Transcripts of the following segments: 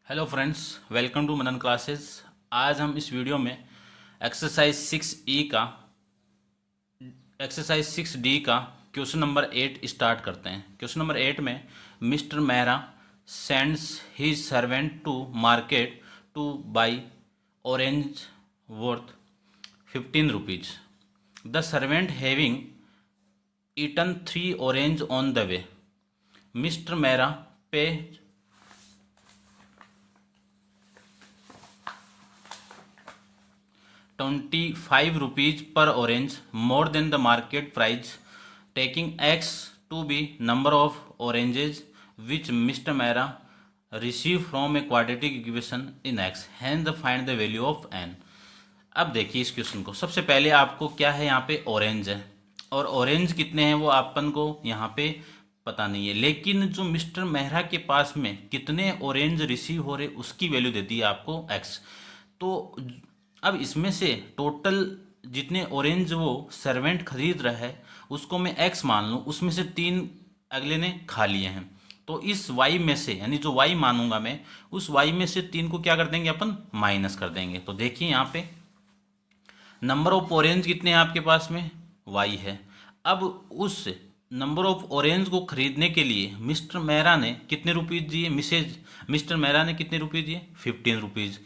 Hello friends, welcome to Manan classes. आज हम इस वीडियो में एक्सरसाइज 6 का क्वेश्चन नंबर 8 स्टार्ट करते हैं। क्वेश्चन नंबर 8 में mister Mehra sends his servant to market to buy orange worth 15 rupees. The servant having eaten 3 orange on the way, mister Mehra pay 25 rupees per orange more than the market price, taking X to be number of oranges which Mr. Mehra received from a quadratic equation in X, hence find the value of N। अब देखिए इस question को। सबसे पहले आपको क्या है, यहाँ पे ऑरेंज है और ऑरेंज कितने हैं वो अपन को यहाँ पे पता नहीं है, लेकिन जो मिस्टर मेहरा के पास में कितने ऑरेंज रिसीव हो रहे उसकी वैल्यू देती है आपको एक्स। तो अब इसमें से टोटल जितने ऑरेंज वो सर्वेंट खरीद रहा है उसको मैं एक्स मान लूँ, उसमें से 3 अगले ने खा लिए हैं। तो इस y में से, यानी जो y मानूंगा मैं, उस y में से 3 को क्या कर देंगे अपन, माइनस कर देंगे। तो देखिए यहाँ पे नंबर ऑफ ऑरेंज कितने हैं आपके पास में, y है। अब उस नंबर ऑफ ऑरेंज को खरीदने के लिए मिस्टर मेहरा ने कितने रुपीज़ दिए, मिस्टर मेहरा ने कितने रुपीज़ दिए, 15 रुपीज़।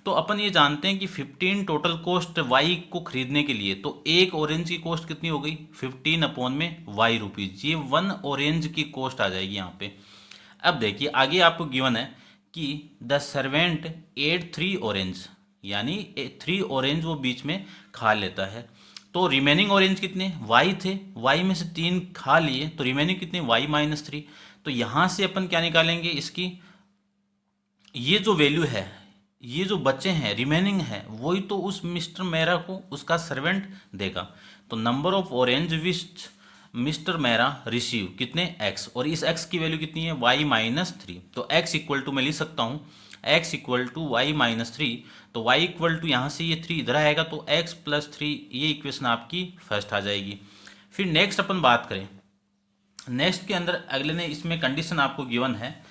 तो अपन ये जानते हैं कि 15 टोटल कॉस्ट y को खरीदने के लिए, तो एक ऑरेंज की कॉस्ट कितनी हो गई, 15 अपॉन में y रुपीज़। ये 1 ऑरेंज की कॉस्ट आ जाएगी यहाँ पे। अब देखिए आगे आपको गिवन है कि द सर्वेंट एट 3 ऑरेंज, यानी 3 ऑरेंज वो बीच में खा लेता है। तो रिमेनिंग ऑरेंज कितने, y थे, y में से 3 खा लिए, तो रिमेनिंग कितने, y-3। तो यहाँ से अपन क्या निकालेंगे, इसकी ये जो वैल्यू है, ये जो बचे हैं रिमेनिंग है, वही तो उस मिस्टर मेहरा को उसका सर्वेंट देगा। तो number of orange which mister Mehra receive कितने, x, और इस x की वैल्यू कितनी है, y-3। तो x इक्वल टू मैं लिख सकता हूँ x इक्वल टू y-3। तो y इक्वल टू यहाँ से ये 3 इधर आएगा, तो x प्लस 3, ये इक्वेशन आपकी फर्स्ट आ जाएगी। फिर नेक्स्ट अपन बात करें, नेक्स्ट के अंदर अगले ने इसमें कंडीशन आपको गिवन है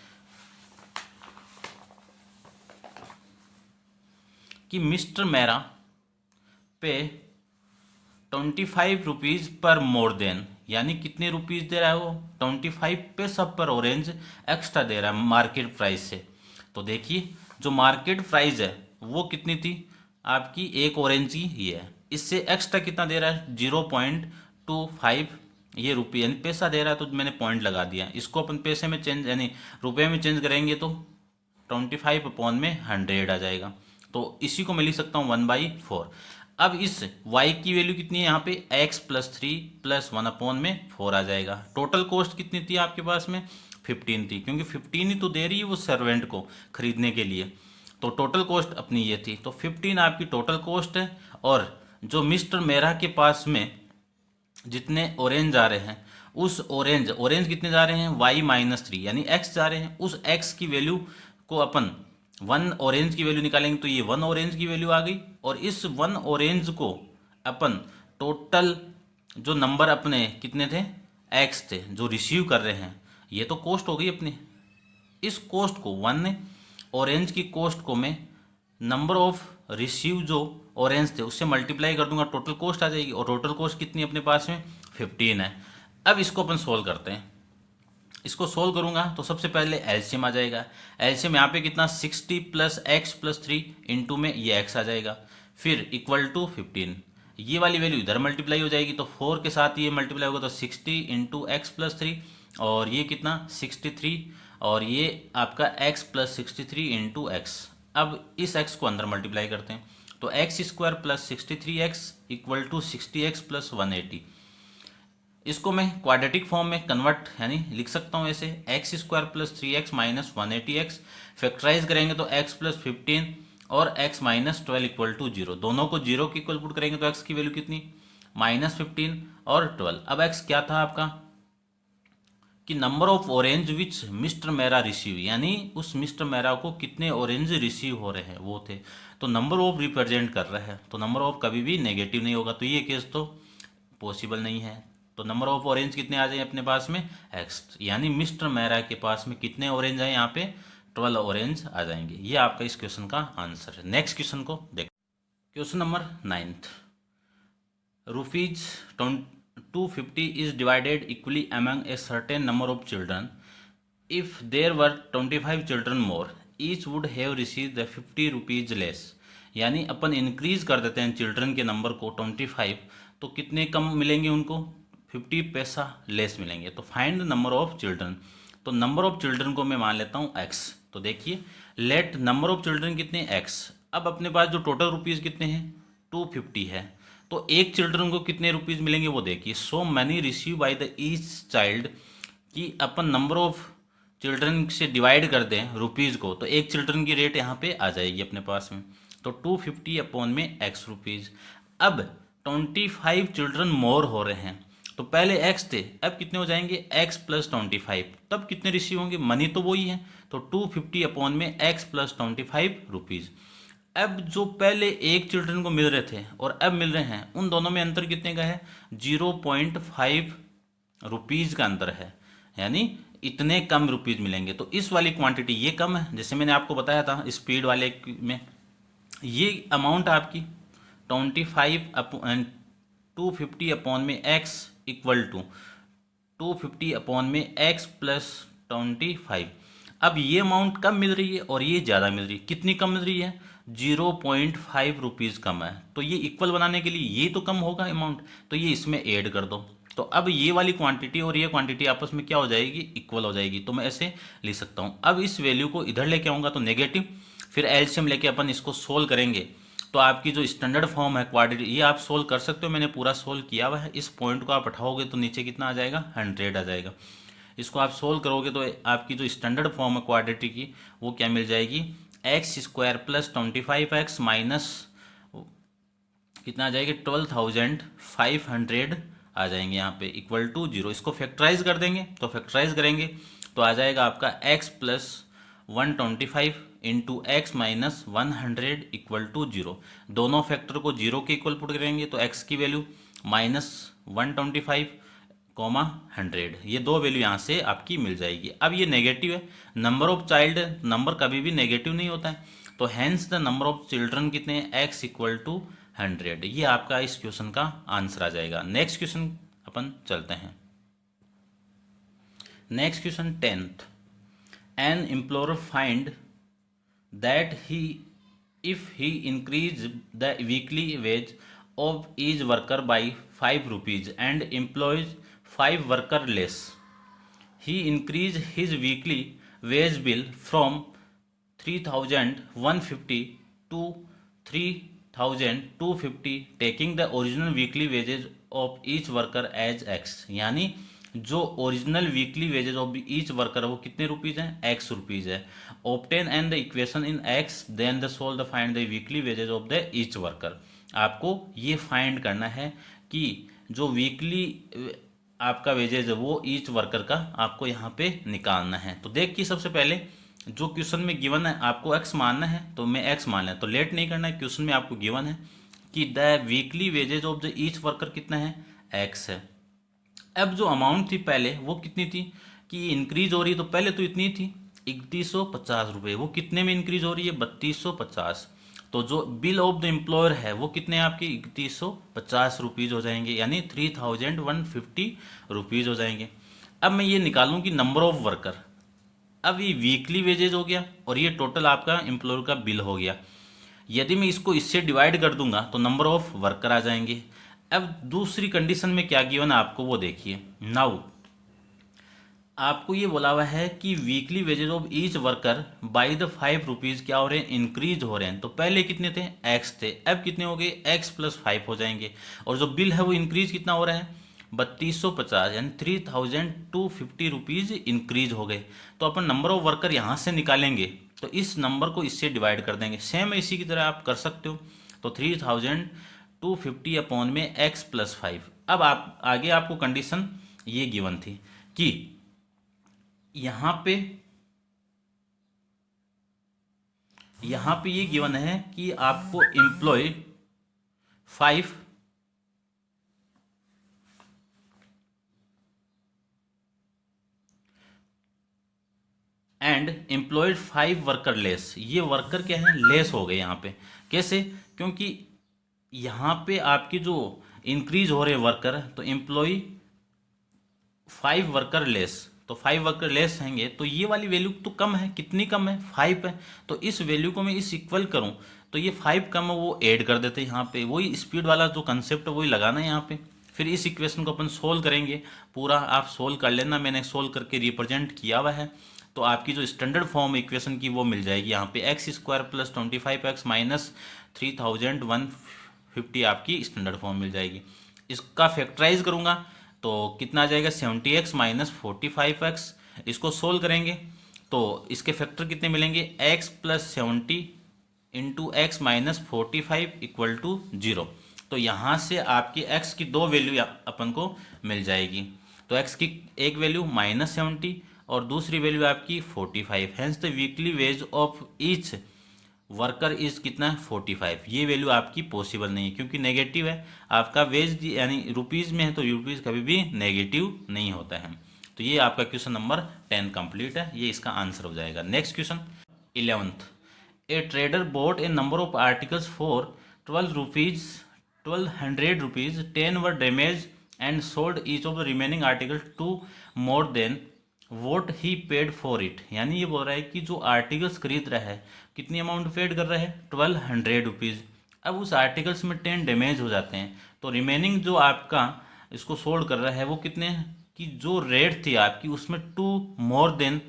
कि मिस्टर मेहरा पे 25 रुपीज़ पर मोर देन, यानी कितने रुपीज़ दे रहा है वो, 25 पैसा पर ऑरेंज एक्स्ट्रा दे रहा है मार्केट प्राइस से। तो देखिए जो मार्केट प्राइस है वो कितनी थी आपकी, एक ऑरेंज की ये है, इससे एक्स्ट्रा कितना दे रहा है, 0.25 ये रुपये, यानी पैसा दे रहा है, तो मैंने पॉइंट लगा दिया। इसको अपन पैसे में चेंज, यानी रुपये में चेंज करेंगे तो 25 अपॉन में 100 आ जाएगा। तो इसी को मैं लिख सकता हूँ 1/4। अब इस y की वैल्यू कितनी है यहाँ पे, x प्लस 3 प्लस 1 अपॉन में 4 आ जाएगा। टोटल कॉस्ट कितनी थी आपके पास में, 15 थी, क्योंकि 15 ही तो दे रही है वो सर्वेंट को खरीदने के लिए। तो टोटल कॉस्ट अपनी ये थी, तो 15 आपकी टोटल कॉस्ट है। और जो मिस्टर मेहरा के पास में जितने ऑरेंज आ रहे हैं, उस ऑरेंज कितने जा रहे हैं, y-3, यानी x जा रहे हैं, उस x की वैल्यू को अपन 1 ऑरेंज की वैल्यू निकालेंगे, तो ये 1 ऑरेंज की वैल्यू आ गई। और इस 1 ऑरेंज को अपन टोटल जो नंबर अपने कितने थे, x थे, जो रिसीव कर रहे हैं, ये तो कॉस्ट हो गई अपनी। इस कॉस्ट को 1 ऑरेंज की कॉस्ट को मैं नंबर ऑफ रिसीव जो ऑरेंज थे उससे मल्टीप्लाई कर दूंगा, टोटल कॉस्ट आ जाएगी। और टोटल कॉस्ट कितनी अपने पास में, 15 है। अब इसको अपन सोल्व करते हैं। इसको सोल्व करूंगा तो सबसे पहले एलसीएम आ जाएगा। एलसीएम यहाँ पे कितना, 60 प्लस एक्स प्लस 3 इंटू में ये एक्स आ जाएगा, फिर इक्वल टू 15। ये वाली वैल्यू इधर मल्टीप्लाई हो जाएगी, तो 4 के साथ ये मल्टीप्लाई होगा, तो 60 इंटू एक्स प्लस 3, और ये कितना 63, और ये आपका x प्लस 63 इंटू एक्स। अब इस x को अंदर मल्टीप्लाई करते हैं, तो x² plus 63x equal to 60x plus 180। इसको मैं क्वाड्रेटिक फॉर्म में कन्वर्ट, यानी लिख सकता हूँ ऐसे, x² plus 3x minus 180x। Factorise करेंगे तो x प्लस 15 और x माइनस 12 इक्वल टू 0। दोनों को 0 की इक्वल पुट करेंगे तो x की वैल्यू कितनी, -15 और 12। अब x क्या था आपका, कि number of orange which mister Mehra receive, यानी उस मिस्टर मेहरा को कितने ऑरेंज रिसीव हो रहे हैं वो थे। तो नंबर ऑफ रिप्रेजेंट कर रहा है, तो नंबर ऑफ कभी भी नेगेटिव नहीं होगा, तो ये केस तो पॉसिबल नहीं है। तो नंबर ऑफ ऑरेंज कितने आ जाए अपने पास में, एक्स, यानी मिस्टर मेहरा के पास में कितने ऑरेंज आए यहाँ पे, 12 ऑरेंज आ जाएंगे। ये आपका इस क्वेश्चन का आंसर है। नेक्स्ट क्वेश्चन को देख, question number 9th, rupees 250 is divided equally among a certain number of children. If there were 25 children more, each would have received the 50 rupees less. यानी अपन इंक्रीज कर देते हैं चिल्ड्रन के number को 25, तो कितने कम मिलेंगे उनको? 50 पैसा लेस मिलेंगे। तो find the number of children. तो नंबर ऑफ चिल्ड्रन को मैं मान लेता हूँ x। तो देखिए, लेट नंबर ऑफ चिल्ड्रन कितने x। अब अपने पास जो टोटल रुपीज़ कितने हैं 250 है, तो एक चिल्ड्रन को कितने रुपीज़ मिलेंगे वो देखिए। So money receive by the each child, कि अपन नंबर ऑफ चिल्ड्रन से डिवाइड कर दें रुपीज़ को, तो एक चिल्ड्रन की रेट यहाँ पे आ जाएगी अपने पास में। तो 250 अपॉन में x रुपीज़। अब 25 चिल्ड्रन मोर हो रहे हैं, तो पहले x थे, अब कितने हो जाएंगे x प्लस 25, तब कितने रिसीव होंगे? मनी तो वही है, तो 250 अपॉन में x प्लस 25 रुपीज़। अब जो पहले एक चिल्ड्रन को मिल रहे थे और अब मिल रहे हैं, उन दोनों में अंतर कितने का है? 0.5 रुपीज़ का अंतर है, यानी इतने कम रुपीज़ मिलेंगे। तो इस वाली क्वांटिटी ये कम है, जैसे मैंने आपको बताया था स्पीड वाले में, ये अमाउंट आपकी 250 अपॉन में x इक्वल टू 250 अपॉन में x प्लस 25। अब ये अमाउंट कम मिल रही है और ये ज़्यादा मिल रही है। कितनी कम मिल रही है? 0.5 रुपीज़ कम है। तो ये इक्वल बनाने के लिए ये तो कम होगा अमाउंट, तो ये इसमें ऐड कर दो। तो अब ये वाली क्वांटिटी और ये क्वांटिटी आपस में क्या हो जाएगी? इक्वल हो जाएगी। तो मैं ऐसे लिख सकता हूँ। अब इस वैल्यू को इधर लेके आऊँगा तो नेगेटिव, फिर एलसीएम लेके अपन इसको सोल्व करेंगे, तो आपकी जो स्टैंडर्ड फॉर्म है क्वाड्रेटिक, ये आप सोल्व कर सकते हो। मैंने पूरा सोल्व किया हुआ है। इस पॉइंट को आप उठाओगे तो नीचे कितना आ जाएगा? 100 आ जाएगा। इसको आप सोल्व करोगे तो आपकी जो स्टैंडर्ड फॉर्म है क्वाड्रेटिक की, वो क्या मिल जाएगी? X square plus 25x minus कितना आ जाएगी? 12,500 आ जाएंगे यहाँ पे, इक्वल टू 0। इसको फैक्टराइज कर देंगे, तो फैक्टराइज करेंगे तो आ जाएगा आपका x plus 125 into X minus 100 equal to 0। दोनों फैक्टर को 0 के इक्वल पुट करेंगे तो x की वैल्यू माइनस 125 कॉमा 100, ये दो वैल्यू यहाँ से आपकी मिल जाएगी। अब ये नेगेटिव है, नंबर ऑफ चाइल्ड, नंबर कभी भी नेगेटिव नहीं होता है, तो hence the number of children कितने हैं? x equal to 100। ये आपका इस क्वेश्चन का आंसर आ जाएगा। नेक्स्ट क्वेश्चन अपन चलते हैं। Next question 10th, an employer find that if he increase the weekly wage of each worker by 5 rupees and employs 5 worker less, he increase his weekly wage bill from 3,150 to 3,250, taking the original weekly wages of each worker as x। यानी जो original weekly wages of each worker है वो कितने rupees हैं? x rupees है। Obtain and the equation in x, then the solve the find the weekly wages of the each worker. आपको ये find करना है कि जो वीकली आपका वेजेज है वो ईच वर्कर का आपको यहाँ पे निकालना है। तो देखिए, सबसे पहले जो क्वेश्चन में गिवन है आपको x मानना है, तो मैं x मान लें, तो लेट नहीं करना है। क्वेश्चन में आपको गिवन है कि the weekly wages of the each worker कितना है? x है। अब जो अमाउंट थी पहले वो कितनी थी कि इंक्रीज हो रही है, तो पहले तो इतनी थी 3150 रुपये, वो कितने में इंक्रीज हो रही है? 3250। तो जो बिल ऑफ द एम्प्लॉयर है वो कितने आपके? 3150 रुपीज़ हो जाएंगे, यानी 3150 रुपीज़ हो जाएंगे। अब मैं ये निकालूं कि नंबर ऑफ वर्कर, अब ये वीकली वेजेज हो गया और ये टोटल आपका एम्प्लॉयर का बिल हो गया। यदि मैं इसको इससे डिवाइड कर दूंगा तो नंबर ऑफ वर्कर आ जाएंगे। अब दूसरी कंडीशन में क्या गिवन है आपको वो देखिए। नाउ आपको ये बोला हुआ है कि weekly wages of each worker by the 5 rupees क्या हो रहे हैं? इंक्रीज हो रहे हैं। तो पहले कितने थे? x थे, अब कितने हो गए? x प्लस 5 हो जाएंगे। और जो बिल है वो इंक्रीज कितना हो रहा है? 3250, यानी 3250 रुपीज़ इंक्रीज हो गए। तो अपन नंबर ऑफ वर्कर यहाँ से निकालेंगे तो इस नंबर को इससे डिवाइड कर देंगे। सेम इसी की तरह आप कर सकते हो। तो 3250 अपॉन में x प्लस 5। अब आप आगे आपको कंडीशन ये गिवन थी कि यहाँ पे ये गिवन है कि आपको employ 5 employ and employed 5 worker less. ये वर्कर क्या है, लेस हो गए यहाँ पे। कैसे? क्योंकि यहाँ पे आपके जो इंक्रीज हो रहे वर्कर, तो एम्प्लॉय 5 वर्कर लेस, तो 5 वर्कर लेस हैंगे, तो ये वाली वैल्यू तो कम है। कितनी कम है? 5 है। तो इस वैल्यू को मैं इस इक्वल करूँ तो ये 5 कम है, वो ऐड कर देते हैं यहाँ पे। वही स्पीड वाला जो कंसेप्ट है वही लगाना है यहाँ पे। फिर इस इक्वेशन को अपन सोल्व करेंगे। पूरा आप सोल्व कर लेना, मैंने सोल्व करके रिप्रेजेंट किया हुआ है। तो आपकी जो स्टैंडर्ड फॉर्म इक्वेशन की वो मिल जाएगी यहाँ पे, x square plus 25x minus 3150 आपकी स्टैंडर्ड फॉर्म मिल जाएगी। इसका फैक्टराइज करूँगा तो कितना आ जाएगा, 70x माइनस 45x। इसको सोल्व करेंगे तो इसके फैक्टर कितने मिलेंगे, x plus 70 into X minus 45 equal to 0। तो यहाँ से आपकी x की दो वैल्यू अपन को मिल जाएगी। तो x की एक वैल्यू -70 और दूसरी वैल्यू आपकी 45। Hence the weekly ways of each worker is कितना है, 45। ये वैल्यू आपकी पॉसिबल नहीं है क्योंकि नेगेटिव है। आपका वेज यानी रुपीज़ में है तो रुपीज़ कभी भी नेगेटिव नहीं होता है। तो ये आपका क्वेश्चन नंबर 10 कंप्लीट है, ये इसका आंसर हो जाएगा। Next question 11th, A trader boat A number of articles for 1200 rupees, 10 were damage and sold each of the remaining article to more than vote he paid for it. यानी ये बोल रहा है कि जो आर्टिकल्स खरीद रहा है कितनी अमाउंट पेड कर रहा है, 1200 रुपीज़। अब उस आर्टिकल्स में 10 डैमेज हो जाते हैं तो रिमेनिंग जो आपका इसको सोल्ड कर रहा है वो कितने, कि जो रेट थी आपकी उसमें 2 मोर देन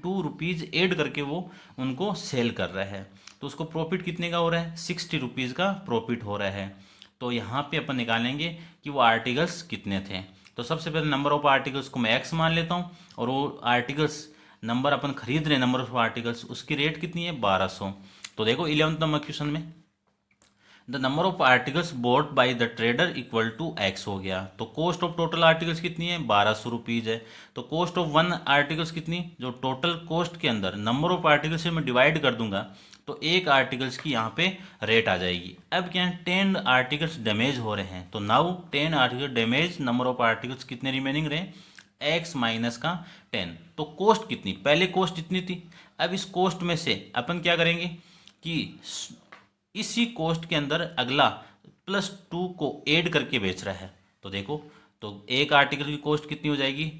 2 रुपीज़ एड करके वो उनको सेल कर रहा है। तो उसको प्रॉफिट कितने का हो रहा है, 60 रुपीज़ का प्रॉफिट हो रहा है। तो यहाँ पे अपन निकालेंगे कि वो आर्टिकल्स कितने थे। तो सबसे पहले नंबर ऑफ आर्टिकल्स को मैं एक्स मान लेता हूँ और वो आर्टिकल्स नंबर अपन खरीद रहे हैं, नंबर ऑफ आर्टिकल्स, उसकी रेट कितनी है, 1200। तो देखो 11th नंबर क्वेश्चन में the number of articles bought by the trader equal to X हो गया। तो कॉस्ट ऑफ टोटल आर्टिकल्स कितनी है, 1200 रुपीज़ है। तो कॉस्ट ऑफ वन आर्टिकल्स कितनी, जो टोटल कॉस्ट के अंदर नंबर ऑफ आर्टिकल्स से मैं डिवाइड कर दूंगा तो एक आर्टिकल्स की यहाँ पे रेट आ जाएगी। अब क्या है, 10 आर्टिकल्स डैमेज हो रहे हैं तो now 10 article damage, number of articles कितने रिमेनिंग रहे, एक्स माइनस का 10। तो कॉस्ट कितनी, पहले कॉस्ट इतनी थी। अब इस कॉस्ट में से अपन क्या करेंगे कि इसी कॉस्ट के अंदर अगला +2 को ऐड करके बेच रहा है। तो देखो, तो एक आर्टिकल की कॉस्ट कितनी हो जाएगी,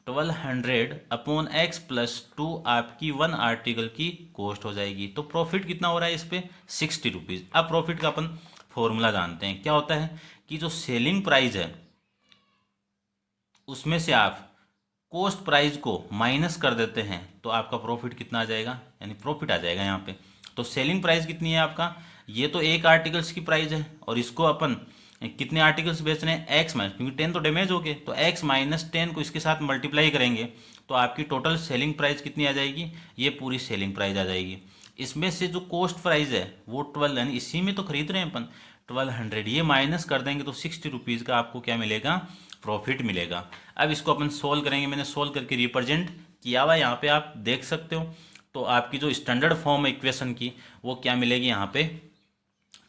1200 अपॉन एक्स +2 आपकी वन आर्टिकल की कॉस्ट हो जाएगी। तो प्रॉफिट कितना हो रहा है इस पे, 60 रुपीज़। अब प्रॉफिट का अपन फॉर्मूला जानते हैं, क्या होता है कि जो सेलिंग प्राइस है उसमें से आप कॉस्ट प्राइस को माइनस कर देते हैं तो आपका प्रॉफिट कितना आ जाएगा, यानी प्रॉफिट आ जाएगा यहाँ पे। तो सेलिंग प्राइस कितनी है आपका, ये तो एक आर्टिकल्स की प्राइस है और इसको अपन कितने आर्टिकल्स बेच रहे हैं, एक्स माइनस, क्योंकि 10 तो डैमेज हो गए तो एक्स माइनस 10 को इसके साथ मल्टीप्लाई करेंगे तो आपकी टोटल सेलिंग प्राइस कितनी आ जाएगी, ये पूरी सेलिंग प्राइस आ जाएगी। इसमें से जो कॉस्ट प्राइस है वो 12, यानी इसी में तो खरीद रहे हैं अपन 1200, ये माइनस कर देंगे तो 60 रुपीज़ का आपको क्या मिलेगा, प्रॉफिट मिलेगा। अब इसको अपन सोल्व करेंगे, मैंने सोल्व करके रिप्रेजेंट किया हुआ यहाँ पे आप देख सकते हो। तो आपकी जो स्टैंडर्ड फॉर्म इक्वेशन की वो क्या मिलेगी यहाँ पे,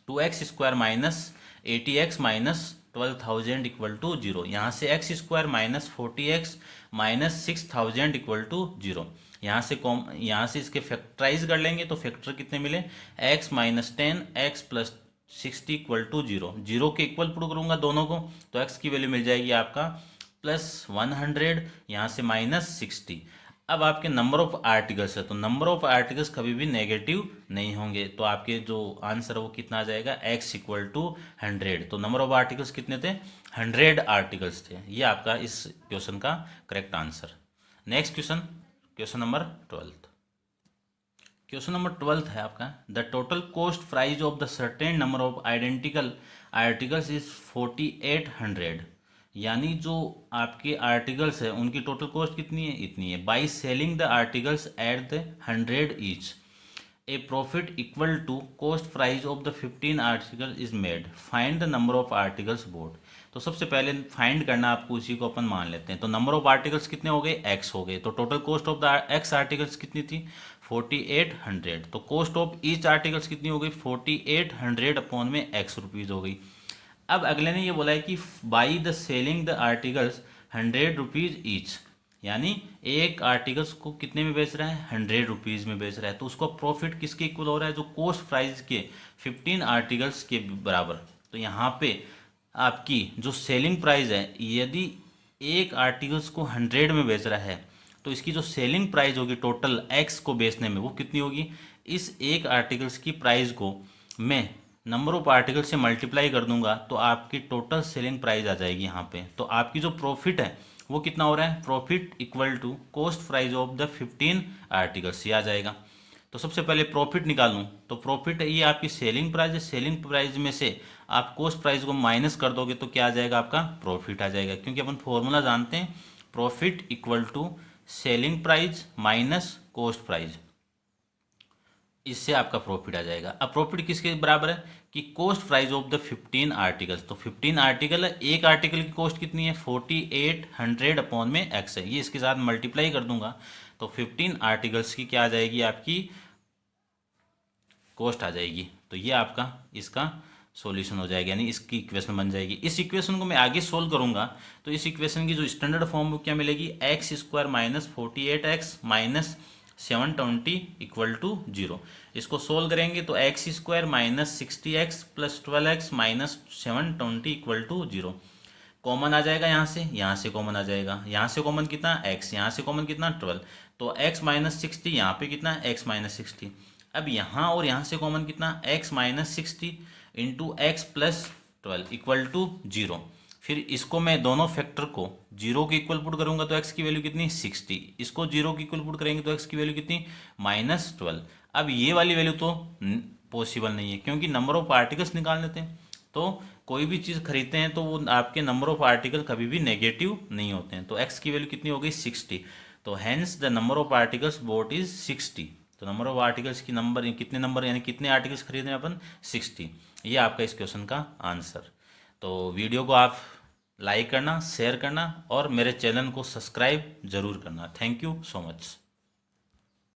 2x square minus 80x minus 12,000 equal to 0। यहाँ से X square minus 40x minus 6,000 equal to 0। यहाँ से इसके फैक्टराइज कर लेंगे तो फैक्टर कितने मिले, x minus 10 x plus 60 equal to 0। 0 के इक्वल पुट करूँगा दोनों को तो x की वैल्यू मिल जाएगी आपका +100, यहाँ से -60। अब आपके नंबर ऑफ आर्टिकल्स है तो नंबर ऑफ आर्टिकल्स कभी भी नेगेटिव नहीं होंगे तो आपके जो आंसर है वो कितना आ जाएगा, x इक्वल टू 100। तो नंबर ऑफ आर्टिकल्स कितने थे, 100 आर्टिकल्स थे। ये आपका इस क्वेश्चन का correct answer. Next question, question number 12। Question number 12 है आपका, the total cost price of the certain number of identical articles is 4800। यानी जो आपके आर्टिकल्स है उनकी टोटल कॉस्ट कितनी है, इतनी है। By selling the articles at the 100 each, a profit equal to cost price of the 15 article is made, find the number of articles bought. तो सबसे पहले फाइंड करना आपको, उसी को अपन मान लेते हैं। तो नंबर ऑफ आर्टिकल्स कितने हो गए, एक्स हो गए। तो total cost of the x articles कितनी थी, 4800। तो कॉस्ट ऑफ ईच आर्टिकल्स कितनी हो गई, 4800 अपॉन में एक्स रुपीज़ हो गई। अब अगले ने ये बोला है कि by the selling the articles 100 rupees each, यानी एक आर्टिकल्स को कितने में बेच रहा है, 100 रुपीज़ में बेच रहा है, तो उसका प्रॉफिट किसके इक्वल हो रहा है, जो कॉस्ट प्राइस के 15 आर्टिकल्स के बराबर। तो यहाँ पे आपकी जो सेलिंग प्राइस है, यदि एक आर्टिकल्स को 100 में बेच रहा है तो इसकी जो सेलिंग प्राइस होगी टोटल एक्स को बेचने में, वो कितनी होगी, इस एक आर्टिकल्स की प्राइस को मैं नंबर ऑफ आर्टिकल से मल्टीप्लाई कर दूंगा तो आपकी टोटल सेलिंग प्राइस आ जाएगी यहाँ पे। तो आपकी जो प्रॉफिट है वो कितना हो रहा है, profit equal to cost price of the 15 articles, ये आ जाएगा। तो सबसे पहले प्रॉफिट निकालूं तो प्रॉफिट ये आपकी सेलिंग प्राइस है, सेलिंग प्राइस में से आप कॉस्ट प्राइस को माइनस कर दोगे तो क्या आ जाएगा, आपका प्रॉफिट आ जाएगा, क्योंकि अपन फॉर्मूला जानते हैं, profit equal to selling price minus cost price, इससे आपका प्रॉफिट आ जाएगा। अब प्रॉफिट किसके बराबर है कि cost price of the 15 articles, तो 15 आर्टिकल है, एक आर्टिकल की कॉस्ट कितनी है 4800 अपॉन में एक्स है, ये इसके साथ मल्टीप्लाई कर दूंगा तो 15 आर्टिकल्स की क्या आ जाएगी, आपकी कॉस्ट आ जाएगी। तो ये आपका इसका सॉल्यूशन हो जाएगा, यानी इसकी इक्वेशन बन जाएगी। इस इक्वेशन को मैं आगे सोल्व करूंगा तो इस इक्वेशन की जो स्टैंडर्ड फॉर्म वो क्या मिलेगी, x square minus 48x minus 720 equal to 0। इसको सोल्व करेंगे तो x square minus 60x plus 12x minus 720 equal to 0 common आ जाएगा, यहाँ से कॉमन आ जाएगा, यहाँ से कॉमन कितना x, यहाँ से कॉमन कितना 12, तो x माइनस 60 यहाँ पे कितना x माइनस 60। अब यहाँ और यहाँ से कॉमन कितना x minus 60 into X plus 12 equal to 0। फिर इसको मैं दोनों फैक्टर को 0 के इक्वल पुट करूंगा तो x की वैल्यू कितनी 60, इसको 0 के इक्वल पुट करेंगे तो x की वैल्यू कितनी माइनस 12। अब ये वाली वैल्यू तो पॉसिबल नहीं है क्योंकि नंबर ऑफ आर्टिकल्स निकाल लेते हैं, तो कोई भी चीज़ खरीदते हैं तो वो आपके नंबर ऑफ आर्टिकल कभी भी नेगेटिव नहीं होते हैं। तो x की वैल्यू कितनी हो गई 60, तो hence the number of articles bought is 60। तो नंबर ऑफ आर्टिकल्स की नंबर कितने नंबर यानी कितने आर्टिकल्स खरीदे हैं अपन 60, ये आपका इस क्वेश्चन का आंसर। तो वीडियो को आप लाइक करना, शेयर करना और मेरे चैनल को सब्सक्राइब जरूर करना। Thank you so much.